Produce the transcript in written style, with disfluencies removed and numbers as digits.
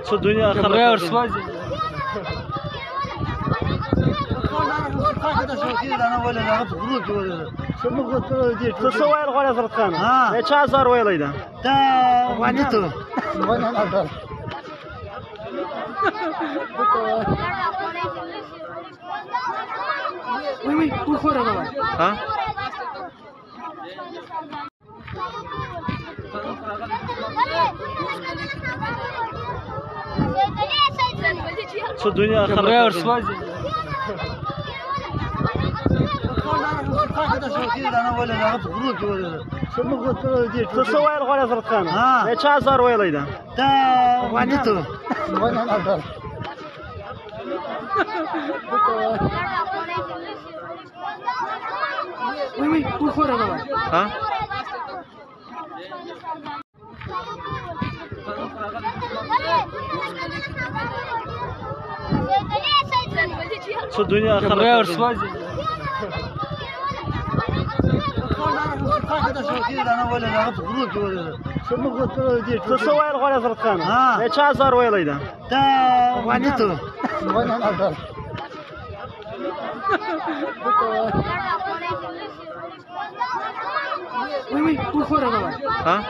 شو الدنيا خلاص تصوير غولا زرت خانه ايش هزار ويلي ده وانيتو وي وخورا ها شو الدنيا خلاص تصوير غولا زرت خانه ايش هزار ويلي ده وانيتو وي وخورا ها شو الدنيا خلاص تصوير غولا زرت خانه ايش هزار ويلي ده وانيتو وي وخورا ها